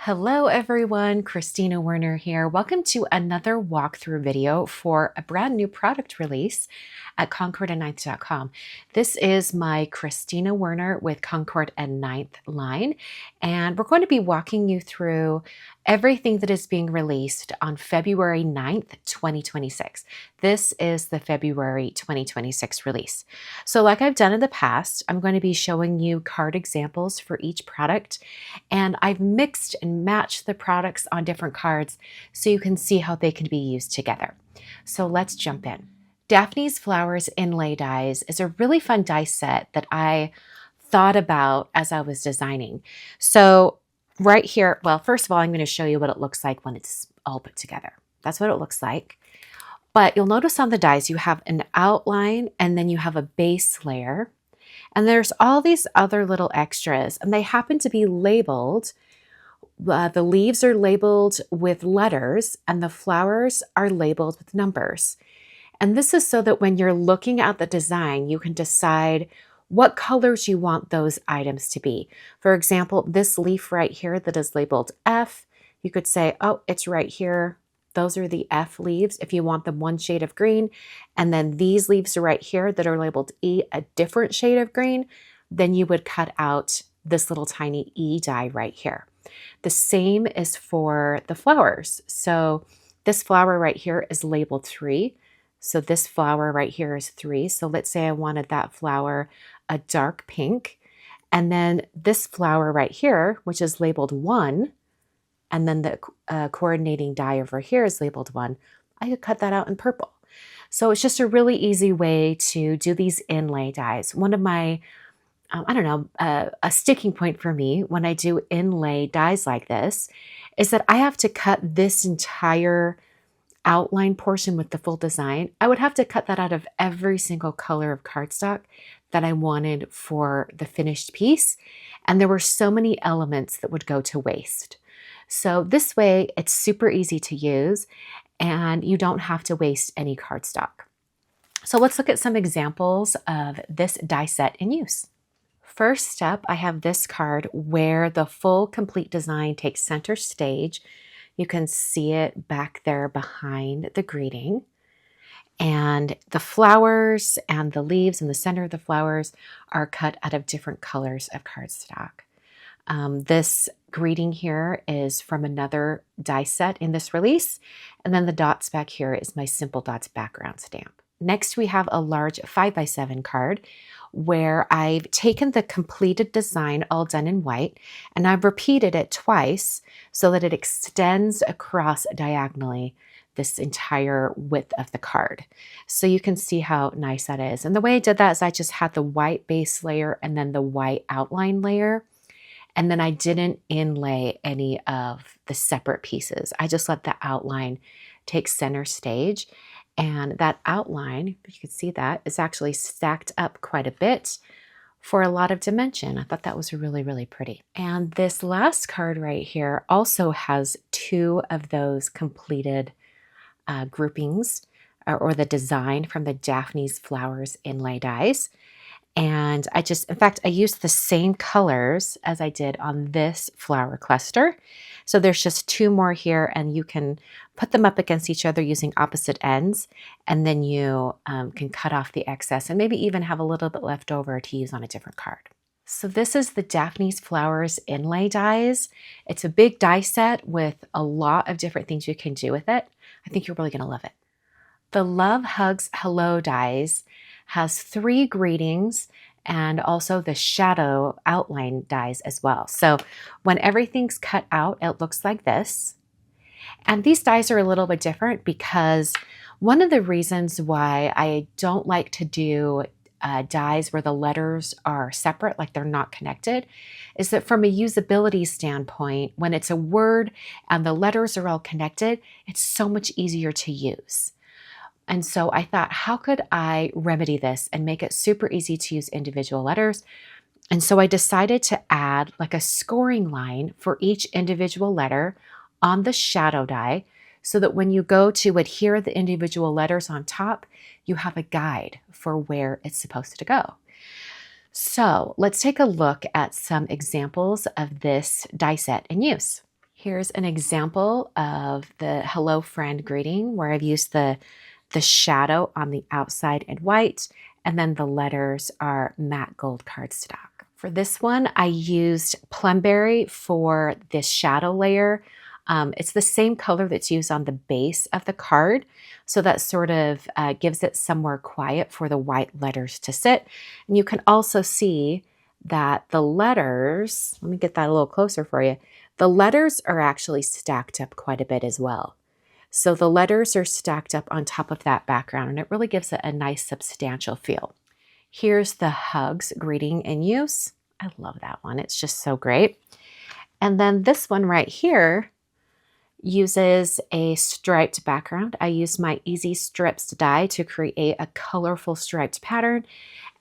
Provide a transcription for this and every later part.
Hello everyone, Kristina Werner here. Welcome to another walkthrough video for a brand new product release at Concord9th.com. This is my Kristina Werner with Concord 9th line, and we're going to be walking you through everything that is being released on February 9th, 2026. This is the February 2026 release. So like I've done in the past, I'm going to be showing you card examples for each product, and I've mixed and matched the products on different cards so you can see how they can be used together. So let's jump in. Daphne's Flowers Inlay dies is a really fun die set that I thought about as I was designing. So right here, well, first of all, I'm going to show you what it looks like when it's all put together. That's what it looks like. But you'll notice on the dies, you have an outline and then you have a base layer. And there's all these other little extras, and they happen to be labeled. The leaves are labeled with letters and the flowers are labeled with numbers. And this is so that when you're looking at the design, you can decide what colors you want those items to be. For example, this leaf right here that is labeled F, you could say, oh, it's right here. Those are the F leaves if you want them one shade of green. And then these leaves are right here that are labeled E, a different shade of green. Then you would cut out this little tiny E die right here. The same is for the flowers. So this flower right here is labeled 3. So this flower right here is 3. So let's say I wanted that flower a dark pink. And then this flower right here, which is labeled 1, and then the coordinating die over here is labeled 1, I could cut that out in purple. So it's just a really easy way to do these inlay dies. One of my, a sticking point for me when I do inlay dies like this is that I have to cut this entire outline portion with the full design. I would have to cut that out of every single color of cardstock that I wanted for the finished piece. And there were so many elements that would go to waste. So this way it's super easy to use and you don't have to waste any cardstock. So let's look at some examples of this die set in use. First up, I have this card where the full complete design takes center stage. You can see it back there behind the greeting. And the flowers and the leaves in the center of the flowers are cut out of different colors of cardstock. This greeting here is from another die set in this release. And then the dots back here is my Simple Dots background stamp. Next, we have a large 5x7 card where I've taken the completed design all done in white and I've repeated it twice so that it extends across diagonally this entire width of the card. So you can see how nice that is. And the way I did that is I just had the white base layer and then the white outline layer. And then I didn't inlay any of the separate pieces. I just let the outline take center stage. And that outline, if you can see that, is actually stacked up quite a bit for a lot of dimension. I thought that was really, really pretty. And this last card right here also has 2 of those completed groupings or the design from the Daphne's Flowers Inlay dies. And in fact, I used the same colors as I did on this flower cluster. So there's just 2 more here and you can put them up against each other using opposite ends. And then you can cut off the excess and maybe even have a little bit left over to use on a different card. So this is the Daphne's Flowers Inlay dies. It's a big die set with a lot of different things you can do with it. I think you're really gonna love it. The Love Hugs Hello dies has 3 greetings and also the shadow outline dies as well. So when everything's cut out, it looks like this. And these dies are a little bit different because one of the reasons why I don't like to do dies where the letters are separate, like they're not connected, is that from a usability standpoint, when it's a word and the letters are all connected, it's so much easier to use. And so I thought, how could I remedy this and make it super easy to use individual letters? And so I decided to add like a scoring line for each individual letter on the shadow die so that when you go to adhere the individual letters on top, you have a guide for where it's supposed to go. So let's take a look at some examples of this die set in use. Here's an example of the hello friend greeting where I've used the shadow on the outside in white, and then the letters are matte gold cardstock. For this one, I used Plumberry for this shadow layer. It's the same color that's used on the base of the card, so that sort of gives it somewhere quiet for the white letters to sit. And you can also see that the letters, let me get that a little closer for you, the letters are actually stacked up quite a bit as well. So the letters are stacked up on top of that background, and it really gives it a nice substantial feel. Here's the hugs greeting in use. I love that one. It's just so great. And then this one right here uses a striped background. I used my Easy Strips die to create a colorful striped pattern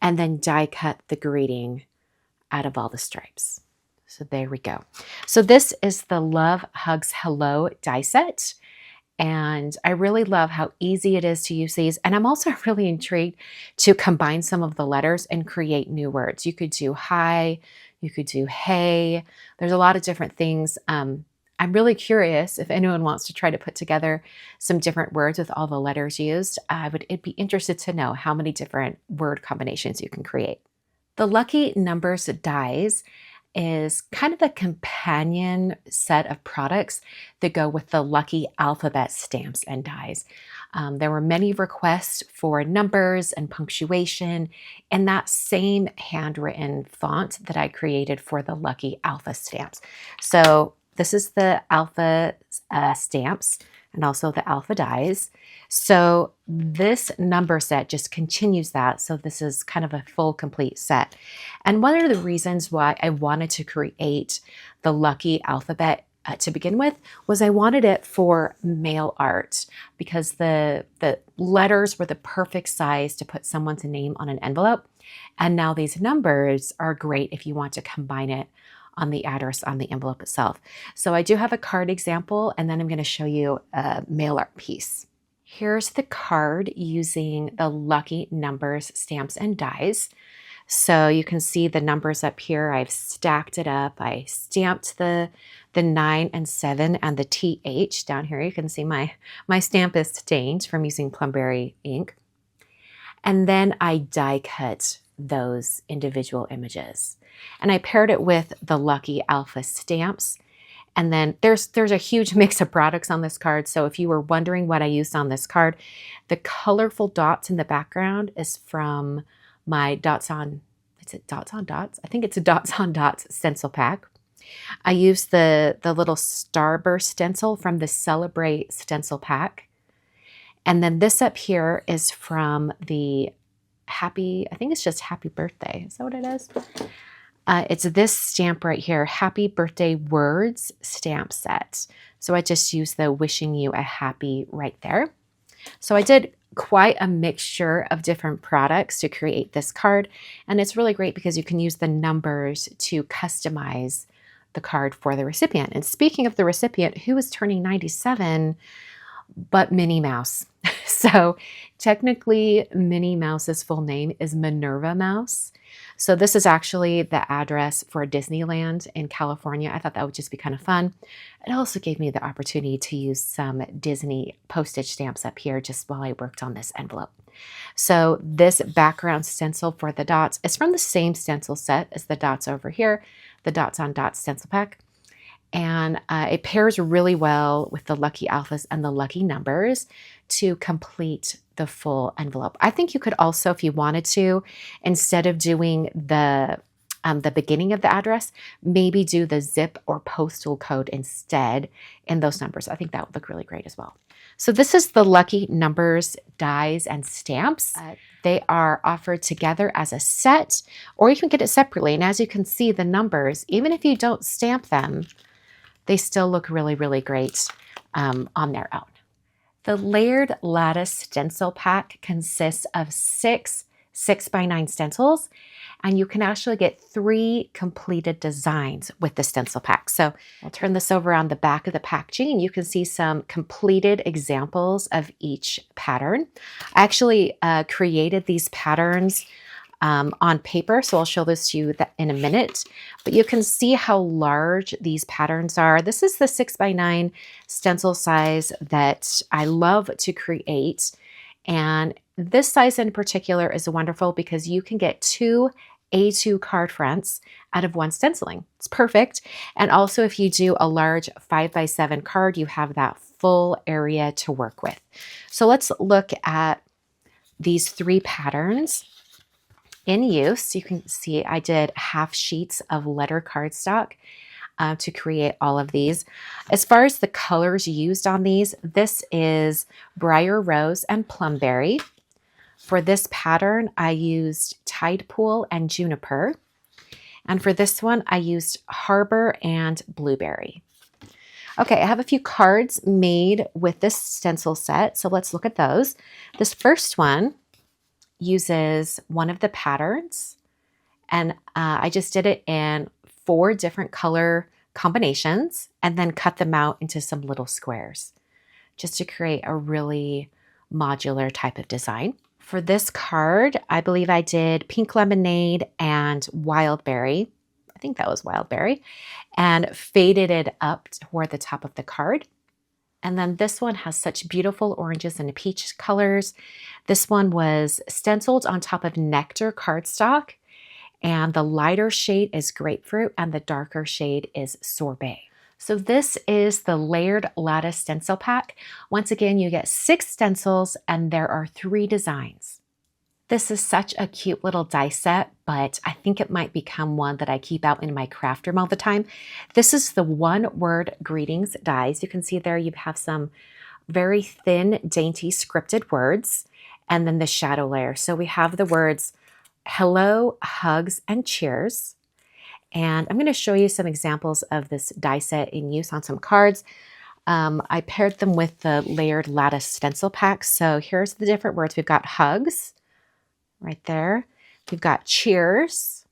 and then die cut the greeting out of all the stripes. So there we go. So this is the Love Hugs Hello die set. And I really love how easy it is to use these. And I'm also really intrigued to combine some of the letters and create new words. You could do hi, you could do hey. There's a lot of different things. I'm really curious if anyone wants to try to put together some different words with all the letters used. I'd be interested to know how many different word combinations you can create. The Lucky Numbers dies is kind of a companion set of products that go with the Lucky Alphabet stamps and dies. There were many requests for numbers and punctuation in that same handwritten font that I created for the Lucky Alpha stamps. So this is the Alpha stamps and also the Alpha dies. So this number set just continues that. So this is kind of a full complete set. And one of the reasons why I wanted to create the Lucky Alphabet to begin with was I wanted it for mail art because the letters were the perfect size to put someone's name on an envelope. And now these numbers are great if you want to combine it on the address on the envelope itself. So I do have a card example, and then I'm going to show you a mail art piece. Here's the card using the Lucky Numbers stamps and dies. So you can see the numbers up here. I've stacked it up. I stamped the 9 and 7 and the TH down here. You can see my stamp is stained from using Plumberry ink. And then I die cut those individual images. And I paired it with the Lucky Alpha stamps. And then there's a huge mix of products on this card. So if you were wondering what I used on this card, the colorful dots in the background is from my Dots on Dots? I think it's a Dots on Dots stencil pack. I used the little starburst stencil from the Celebrate stencil pack. And then this up here is from the I think it's just Happy Birthday. Is that what it is? It's this stamp right here, Happy Birthday Words stamp set. So I just used the wishing you a happy right there. So I did quite a mixture of different products to create this card. And it's really great because you can use the numbers to customize the card for the recipient. And speaking of the recipient, who is turning 97 but Minnie Mouse? So technically Minnie Mouse's full name is Minerva Mouse. So this is actually the address for Disneyland in California. I thought that would just be kind of fun. It also gave me the opportunity to use some Disney postage stamps up here just while I worked on this envelope. So this background stencil for the dots is from the same stencil set as the dots over here, the Dots on Dots stencil pack. And it pairs really well with the Lucky Alphas and the Lucky Numbers to complete the full envelope. I think you could also, if you wanted to, instead of doing the beginning of the address, maybe do the zip or postal code instead in those numbers. I think that would look really great as well. So this is the Lucky Numbers dies and stamps. They are offered together as a set, or you can get it separately. And as you can see, the numbers, even if you don't stamp them, they still look really, really great on their own. The Layered Lattice Stencil Pack consists of 6 6x9 stencils, and you can actually get 3 completed designs with the stencil pack. So I'll turn this over on the back of the packaging, and you can see some completed examples of each pattern. I actually created these patterns on paper. So I'll show this to you in a minute, but you can see how large these patterns are. This is the 6x9 stencil size that I love to create. And this size in particular is wonderful because you can get 2 A2 card fronts out of one stenciling. It's perfect. And also if you do a large 5x7 card, you have that full area to work with. So let's look at these 3 patterns in use. You can see I did half sheets of letter cardstock to create all of these. As far as the colors used on these, this is Briar Rose and Plumberry. For this pattern, I used Tide Pool and Juniper. And for this one, I used Harbor and Blueberry. Okay, I have a few cards made with this stencil set, so let's look at those. This first one uses one of the patterns, and I just did it in 4 different color combinations and then cut them out into some little squares just to create a really modular type of design. For this card, I believe I did Pink Lemonade and Wildberry. I think that was Wildberry, and faded it up toward the top of the card. And then this one has such beautiful oranges and peach colors. This one was stenciled on top of Nectar cardstock, and the lighter shade is Grapefruit and the darker shade is Sorbet. So this is the layered lattice stencil pack. Once again, you get 6 stencils and there are 3 designs. This is such a cute little die set, but I think it might become one that I keep out in my craft room all the time. This is the one-word greetings dies. You can see there you have some very thin, dainty scripted words, and then the shadow layer. So we have the words hello, hugs, and cheers. And I'm going to show you some examples of this die set in use on some cards. I paired them with the layered lattice stencil pack. So here's the different words. We've got hugs right there. We've got cheers.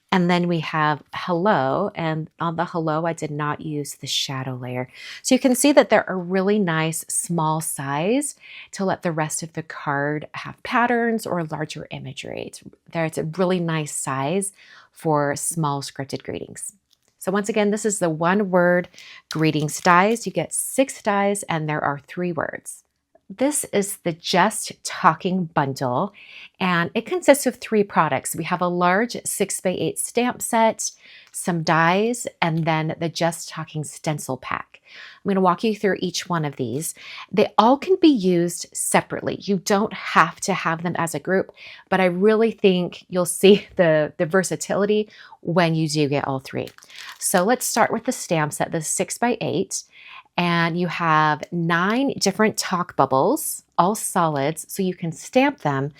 And then we have hello. And on the hello, I did not use the shadow layer. So you can see that they're a really nice small size to let the rest of the card have patterns or larger imagery. It's a really nice size for small scripted greetings. So once again, this is the one-word greetings dies. You get 6 dies and there are 3 words. This is the Just Talking bundle, and it consists of 3 products. We have a large 6x8 stamp set, some dies, and then the Just Talking stencil pack. I'm going to walk you through each one of these. They all can be used separately. You don't have to have them as a group, but I really think you'll see the versatility when you do get all 3. So let's start with the stamp set, the 6x8. And you have 9 different talk bubbles, all solids, so you can stamp them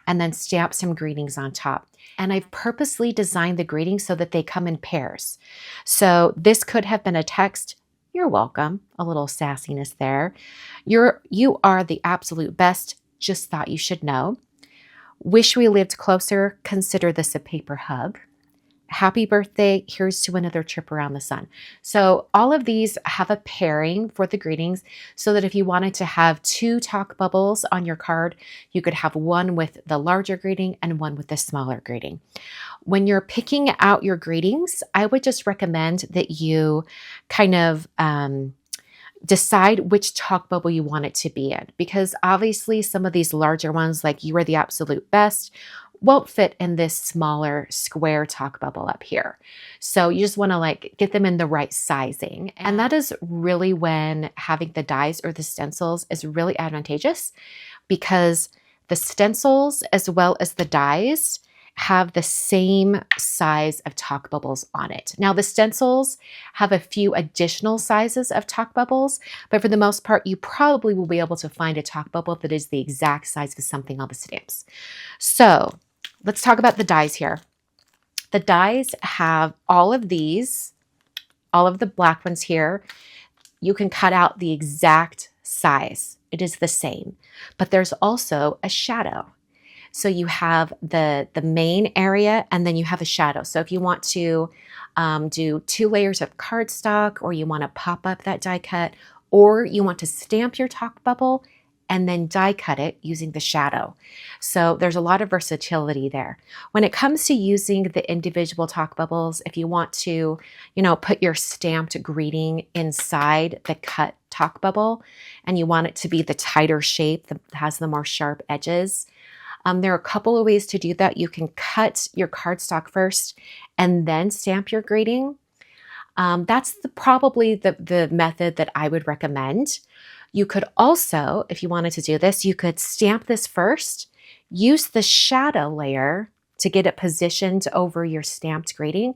and then stamp some greetings on top. And I've purposely designed the greetings so that they come in pairs. So this could have been a text, you're welcome, a little sassiness there. You are the absolute best, just thought you should know. Wish we lived closer, consider this a paper hug. Happy birthday, here's to another trip around the sun. So all of these have a pairing for the greetings so that if you wanted to have 2 talk bubbles on your card, you could have one with the larger greeting and one with the smaller greeting. When you're picking out your greetings, I would just recommend that you kind of decide which talk bubble you want it to be in, because obviously some of these larger ones, like you are the absolute best, won't fit in this smaller square talk bubble up here. So you just want to get them in the right sizing. And that is really when having the dies or the stencils is really advantageous, because the stencils as well as the dies have the same size of talk bubbles on it. Now the stencils have a few additional sizes of talk bubbles, but for the most part, you probably will be able to find a talk bubble that is the exact size of something on the stamps. So let's talk about the dies here. The dies have all of these, all of the black ones here. You can cut out the exact size. It is the same, but there's also a shadow. So you have the main area and then you have a shadow. So if you want to do 2 layers of cardstock, or you want to pop up that die cut, or you want to stamp your talk bubble and then die cut it using the shadow. So there's a lot of versatility there. When it comes to using the individual talk bubbles, if you want to, put your stamped greeting inside the cut talk bubble and you want it to be the tighter shape that has the more sharp edges, there are a couple of ways to do that. You can cut your cardstock first and then stamp your greeting. That's probably the method that I would recommend. You could also, if you wanted to do this, you could stamp this first, use the shadow layer to get it positioned over your stamped greeting,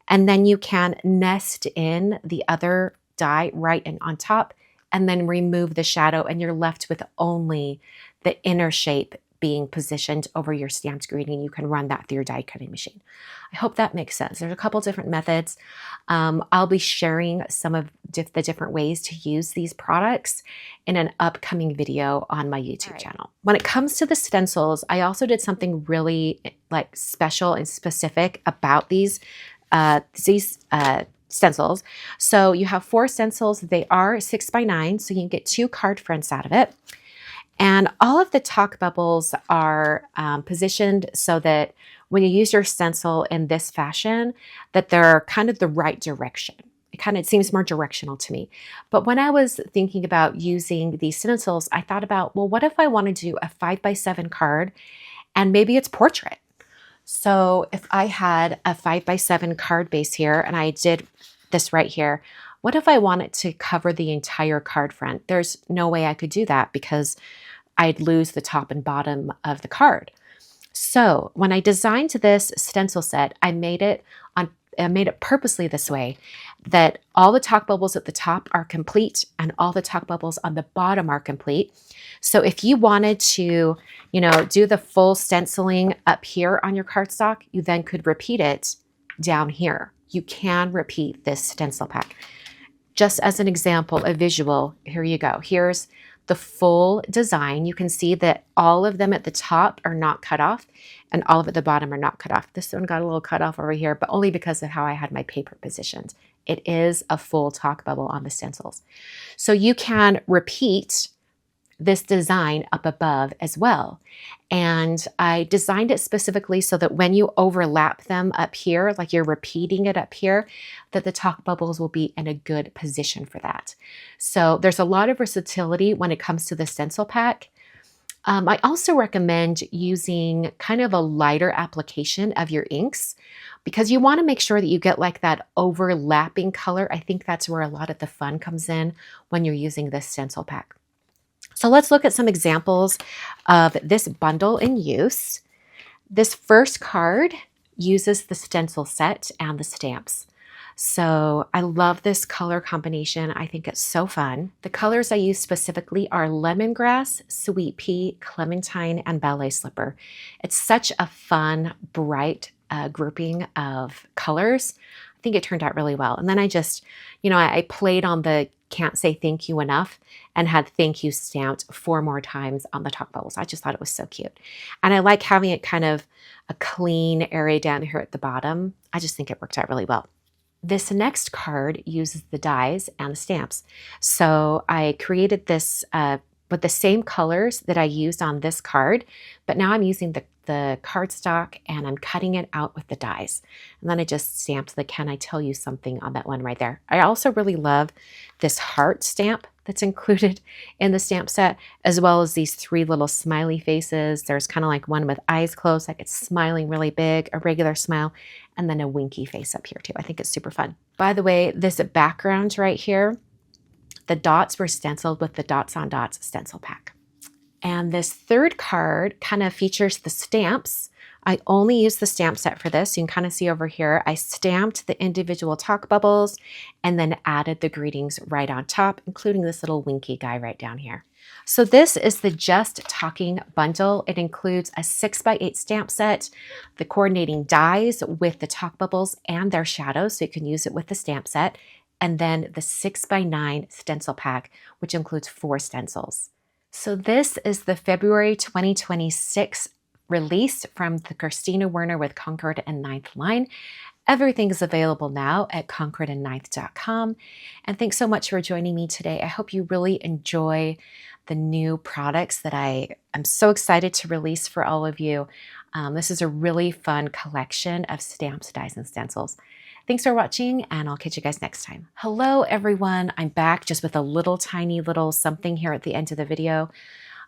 and then you can nest in the other die right and on top, and then remove the shadow, and you're left with only the inner shape being positioned over your stamped greeting. You can run that through your die cutting machine. I hope that makes sense. There's a couple different methods. I'll be sharing some of the different ways to use these products in an upcoming video on my YouTube channel. When it comes to the stencils, I also did something really special and specific about these stencils. So you have 4 stencils. They are 6x9, so you can get 2 card fronts out of it. And all of the talk bubbles are positioned so that when you use your stencil in this fashion, that they're kind of the right direction. It seems more directional to me. But when I was thinking about using these stencils, I thought about, well, what if I want to do a 5x7 card and maybe it's portrait? So if I had a 5x7 card base here and I did this right here, what if I wanted to cover the entire card front? There's no way I could do that because I'd lose the top and bottom of the card. So when I designed this stencil set, I made it purposely this way, that all the talk bubbles at the top are complete and all the talk bubbles on the bottom are complete. So if you wanted to, do the full stenciling up here on your cardstock, you then could repeat it down here. You can repeat this stencil pack. Just as an example, a visual, here you go. Here's the full design. You can see that all of them at the top are not cut off and all of at the bottom are not cut off. This one got a little cut off over here, but only because of how I had my paper positioned. It is a full talk bubble on the stencils. So you can repeat this design up above as well. And I designed it specifically so that when you overlap them up here, like you're repeating it up here, that the talk bubbles will be in a good position for that. So there's a lot of versatility when it comes to the stencil pack. I also recommend using kind of a lighter application of your inks because you want to make sure that you get like that overlapping color. I think that's where a lot of the fun comes in when you're using this stencil pack. So let's look at some examples of this bundle in use. This first card uses the stencil set and the stamps. So I love this color combination. I think it's so fun. The colors I use specifically are lemongrass, sweet pea, clementine, and ballet slipper. It's such a fun, bright grouping of colors. I think it turned out really well. And then I just, I played on the can't say thank you enough and had thank you stamped 4 more times on the talk bubbles. I just thought it was so cute. And I like having it kind of a clean area down here at the bottom. I just think it worked out really well. This next card uses the dies and the stamps. So I created this with the same colors that I used on this card, but now I'm using the cardstock and I'm cutting it out with the dies. And then I just stamped the "Can I tell you something" on that one right there. I also really love this heart stamp that's included in the stamp set, as well as these 3 little smiley faces. There's kind of like one with eyes closed, like it's smiling really big, a regular smile, and then a winky face up here too. I think it's super fun. By the way, this background right here, the dots were stenciled with the Dots on Dots stencil pack. And this third card kind of features the stamps. I only used the stamp set for this. You can kind of see over here, I stamped the individual talk bubbles and then added the greetings right on top, including this little winky guy right down here. So this is the Just Talking bundle. It includes a 6x8 stamp set, the coordinating dies with the talk bubbles and their shadows, so you can use it with the stamp set, and then the 6x9 stencil pack, which includes 4 stencils. So this is the February 2026 release from the Kristina Werner with Concord 9th line. Everything is available now at Concord9th.com. And thanks so much for joining me today. I hope you really enjoy the new products that I am so excited to release for all of you. This is a really fun collection of stamps, dies, and stencils. Thanks for watching, and I'll catch you guys next time. Hello, everyone. I'm back just with a little tiny little something here at the end of the video.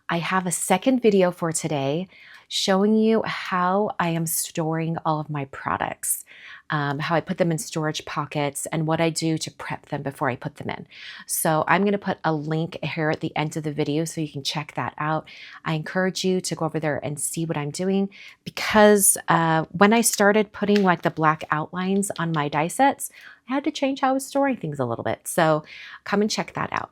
I have a second video for today showing you how I am storing all of my products, how I put them in storage pockets, and what I do to prep them before I put them in. So I'm going to put a link here at the end of the video so you can check that out. I encourage you to go over there and see what I'm doing, because when I started putting like the black outlines on my die sets, I had to change how I was storing things a little bit. So come and check that out.